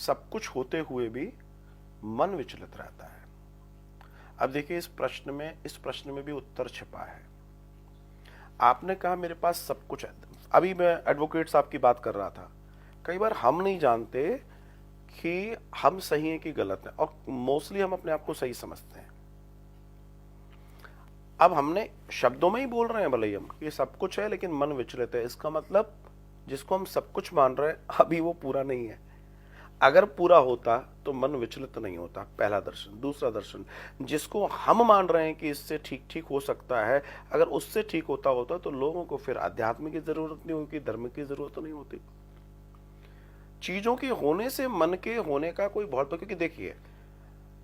सब कुछ होते हुए भी मन विचलित रहता है। अब देखिए इस प्रश्न में भी उत्तर छिपा है। आपने कहा मेरे पास सब कुछ है। अभी मैं एडवोकेट साहब की बात कर रहा था। कई बार हम नहीं जानते कि हम सही हैं कि गलत हैं, और मोस्टली हम अपने आप को सही समझते हैं। अब हमने शब्दों में ही बोल रहे हैं भले ही हम कि सब कुछ है, लेकिन मन विचलित है। इसका मतलब जिसको हम सब कुछ मान रहे हैं अभी वो पूरा नहीं है। अगर पूरा होता तो मन विचलित नहीं होता। पहला दर्शन। दूसरा दर्शन, जिसको हम मान रहे हैं कि इससे ठीक ठीक हो सकता है, अगर उससे ठीक होता तो लोगों को फिर अध्यात्म की जरूरत नहीं होगी, धर्म की जरूरत नहीं होती। चीजों के होने से मन के होने का कोई बहुत, क्योंकि देखिए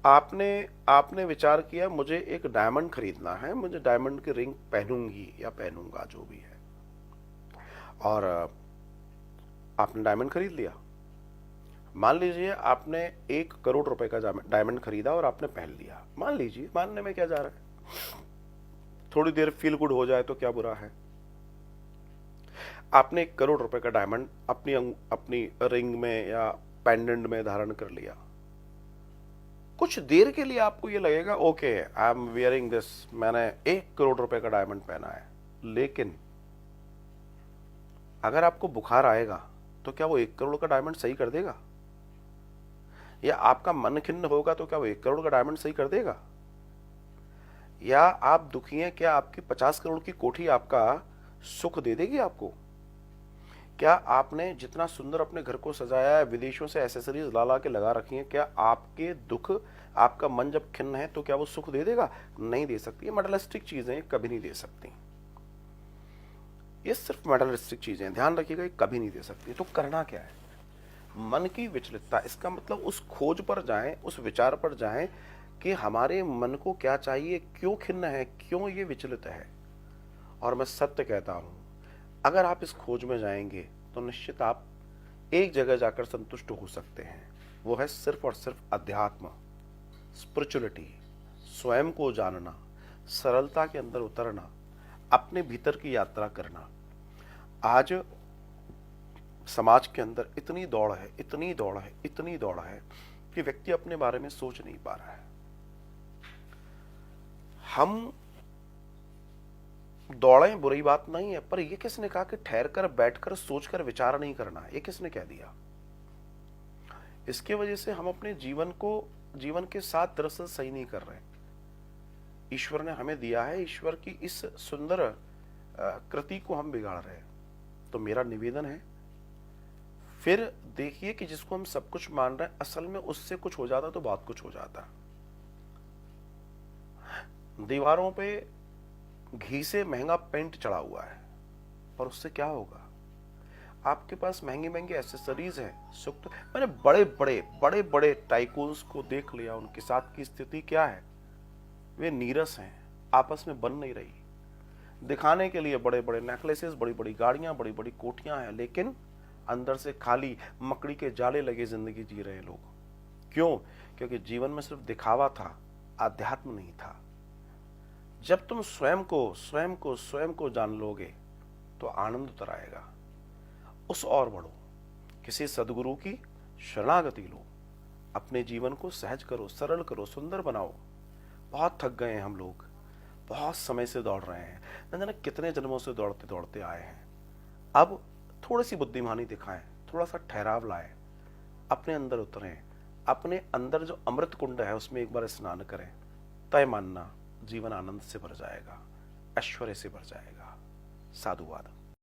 आपने विचार किया मुझे एक डायमंड खरीदना है, मुझे डायमंड की रिंग पहनूंगी या पहनूंगा जो भी है, और आपने डायमंड खरीद लिया। मान लीजिए आपने 1 करोड़ रुपए का डायमंड खरीदा और आपने पहन लिया। मान लीजिए, मानने में क्या जा रहा है, थोड़ी देर फील गुड हो जाए तो क्या बुरा है। आपने 1 करोड़ रुपए का डायमंड अपनी रिंग में या पेंडेंट में धारण कर लिया। कुछ देर के लिए आपको ये लगेगा okay I am wearing this, मैंने 1 करोड़ रुपए का डायमंड पहना है। लेकिन अगर आपको बुखार आएगा तो क्या वो 1 करोड़ का डायमंड सही कर देगा? या आपका मन खिन्न होगा तो क्या वो 1 करोड़ का डायमंड सही कर देगा? या आप दुखी हैं, क्या आपकी 50 करोड़ की कोठी आपका सुख दे देगी आपको? क्या आपने जितना सुंदर अपने घर को सजाया है, विदेशों से एसेसरीज ला ला के लगा रखी हैं, क्या आपके दुख, आपका मन जब खिन्न है तो क्या वो सुख दे देगा? नहीं दे सकती। ये मटेरियलिस्टिक चीजें कभी नहीं दे सकती। ये सिर्फ मटेरियलिस्टिक चीजें, ध्यान रखिएगा, ये कभी नहीं दे सकती। तो करना क्या है? मन की विचलितता। इसका मतलब उस खोज पर जाएं, उस विचार पर जाएं कि हमारे मन को क्या चाहिए, क्यों खिन्न है, क्यों ये विचलित है। और मैं सत्य कहता हूं, अगर आप इस खोज में जाएंगे तो निश्चित आप एक जगह जाकर संतुष्ट हो सकते हैं। वो है सिर्फ और सिर्फ अध्यात्म, स्पिरिचुअलिटी, स्वयं को जानना, सरलता के अंदर उतरना, अपने भीतर की यात्रा करना। आज समाज के अंदर इतनी दौड़ है, इतनी दौड़ है, इतनी दौड़ है कि व्यक्ति अपने बारे में सोच नहीं पा रहा है। हम दौड़ें बुरी बात नहीं है, पर यह किसने कहा कि ठहर कर, बैठकर, सोचकर विचार नहीं करना है? ये किसने कह दिया? इसके वजह से हम अपने जीवन के साथ दरअसल सही नहीं कर रहे। ईश्वर ने हमें दिया है, ईश्वर की इस सुंदर कृति को हम बिगाड़ रहे हैं। तो मेरा निवेदन है, फिर देखिए कि जिसको हम सब कुछ मान रहे हैं, असल में उससे कुछ हो जाता तो बहुत कुछ हो जाता। दीवारों पे घी से महंगा पेंट चढ़ा हुआ है, और उससे क्या होगा? आपके पास महंगी महंगी एसेसरीज हैं, सुख तो मैंने बड़े बड़े टाइकून्स को देख लिया, उनके साथ की स्थिति क्या है? वे नीरस हैं, आपस में बन नहीं रही। दिखाने के लिए बड़े बड़े नेकलेसेस, बड़ी बड़ी गाड़ियां, बड़ी बड़ी कोठियां हैं, लेकिन अंदर से खाली मकड़ी के जाले लगे जिंदगी जी रहे लोग। क्यों? क्योंकि जीवन में सिर्फ दिखावा था, आध्यात्म नहीं था। जब तुम स्वयं को जान लोगे तो आनंद उतर आएगा। उस और बढ़ो, किसी सदगुरु की शरणागति लो, अपने जीवन को सहज करो, सरल करो, सुंदर बनाओ। बहुत थक गए हैं हम लोग, बहुत समय से दौड़ रहे हैं, न जाने कितने जन्मों से दौड़ते दौड़ते आए हैं। अब थोड़ी सी बुद्धिमानी दिखाएं, थोड़ा सा ठहराव लाएं, अपने अंदर उतरें, अपने अंदर जो अमृत कुंड है उसमें एक बार स्नान करें। तय मानना जीवन आनंद से भर जाएगा, ऐश्वर्य से भर जाएगा। साधुवाद।